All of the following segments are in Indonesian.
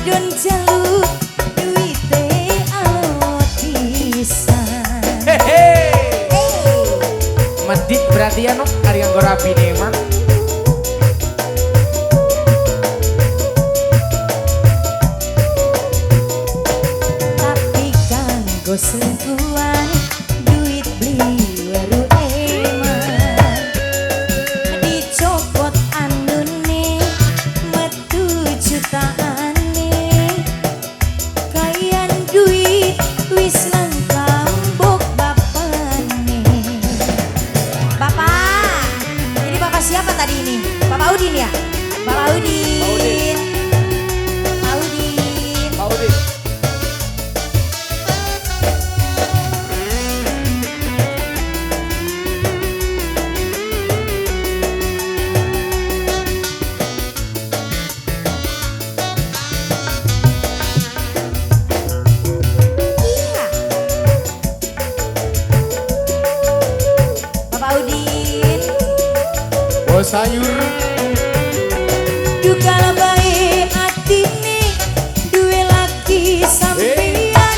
Don jaluk duite alot pisan. Medit berarti ya no, hari yang gue rapi nih emang. Tapi kanggo selingkuhan duit beli weru eman. Dicopot andune metu jutaane. Kayan duit wis langkam bok bapane. Bapak, ini bapak siapa tadi ini? Bapak Udin ya? Bapak Udin. Pak Udin. Pak Udin. Iya. Bapak Udin. Bos sayur. Duka bae atine duwe laki sampeyan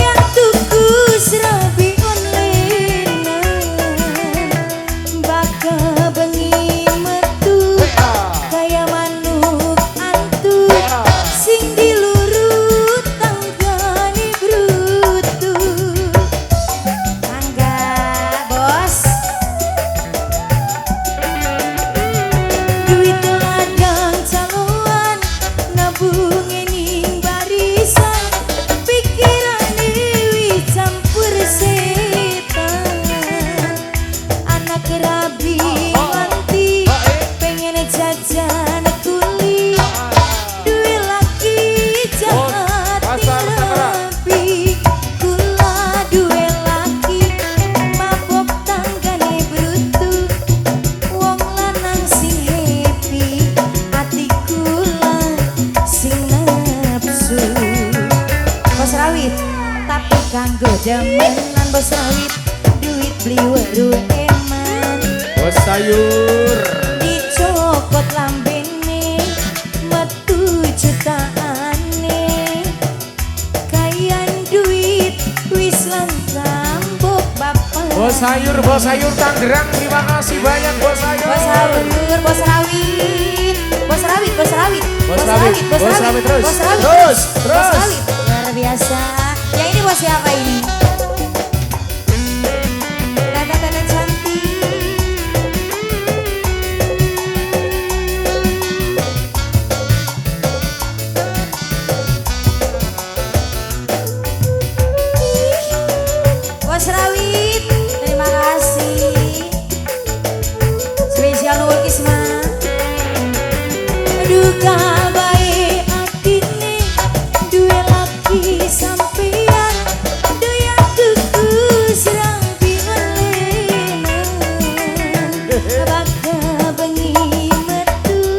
yang tuku serabi online baka bengi metu kaya manuk antu sing dilurut tanggane brutu tangga bos duit ladang caloan nabungin ning barisan pikirane wis campur setan anak rabi nganti pengen jajan kuli duit laki jahat rabi kula duit laki mabok tanggane brutu wong lanang sing happy ati kula sing nafsu. Bos rawit tapi kanggo demenan bos rawit duit beli weru eman Bos sayur. dicopot lambene metu jutaane kayan duit wis langkam bok bapak. Bos sayur Tangerang. Terima kasih banyak bos sayur. Bos rawit, bos rawit, bos rawit, bos rawit, Bos rawit, bos rawit terus. bos rawit, Terus, bos terus. rawit, luar biasa. Yang ini bos siapa ini? Tanda-tanda cantik. Bos rawit, terima kasih. Spesial Nurul Kisma. Duka bae atine duwe laki sampeyan doyan tuku serabi online baka bengi metu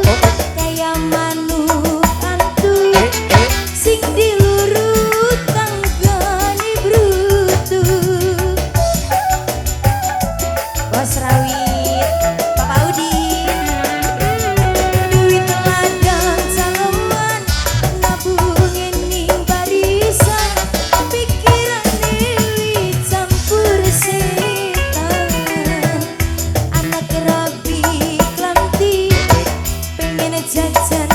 kaya manuk antu sing dilurut tanggane brutu. Bos rawit, Bapak Udin. Duit ladang caloan nabungin ning barisan pikirane wis campur setan anak rabi klanti pengen jajan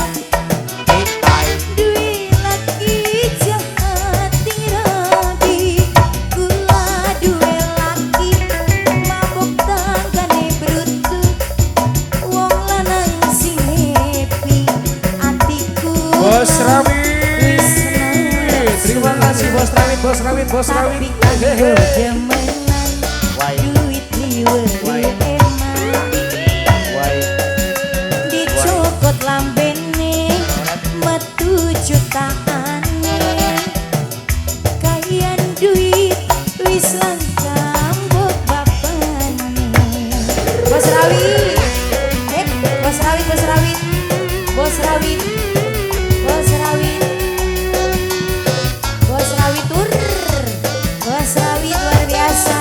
duit laki jahat ting rabi kula duwe laki mabok tanggane brutu wong lanang sing happy atiku Bos rawit. wis seneng. Terima kasih bos rawit, bos rawit, bos rawit. Tapi kanggo demenan Why? duit liwet Why? eman Why? dicokot lambene metu jutaane kayan duit wis langkam bok bapane. Bos rawit, bos rawit, bos rawit, bos rawit, bos rawit, bos rawit tur, bos rawit luar biasa.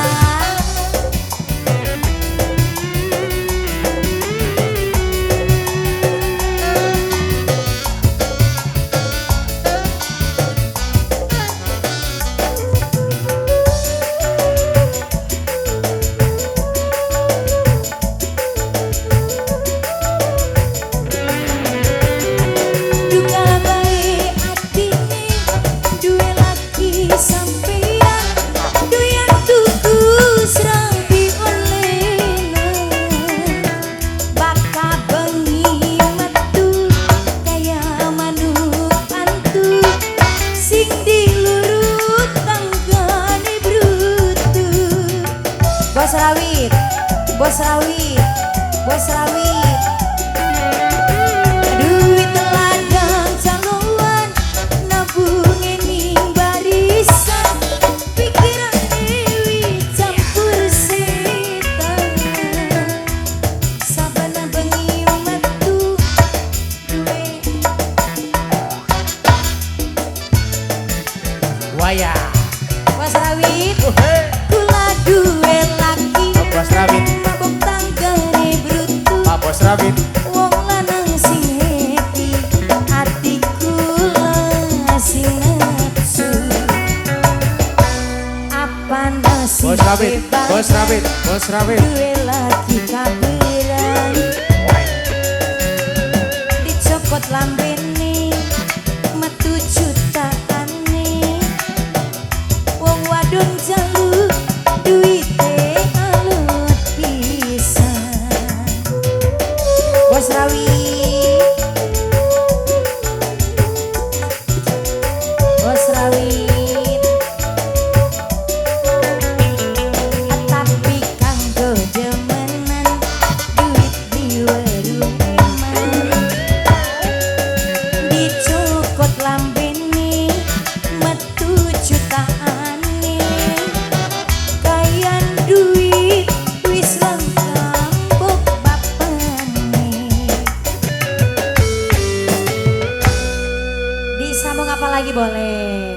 Bos Rawit. Duit ladang calon nabung ning barisan, pikiran dewi campur setan. Sabana bengi metu duwe Waya. Bos Rawit. Hei. Kula duwe laki Bos Rawit. mabuk tanggane brutu. Pak Bos Rawit. Wong lanang sing happy, atiku sing nafsu. Apa nasib Bos Rawit. Bos Rawit. Bos Rawit. duwe laki kaberan, dicokot lambene metu jutaane. Wong wadon jaluk duite alut pisan. Bos Rawit. Bos Rawit. Tapi kanggo demenan duit diweruh eman, dicukut lambene metu jutaane. Kayan duit wis lengkap bapane. Disambung apa lagi boleh?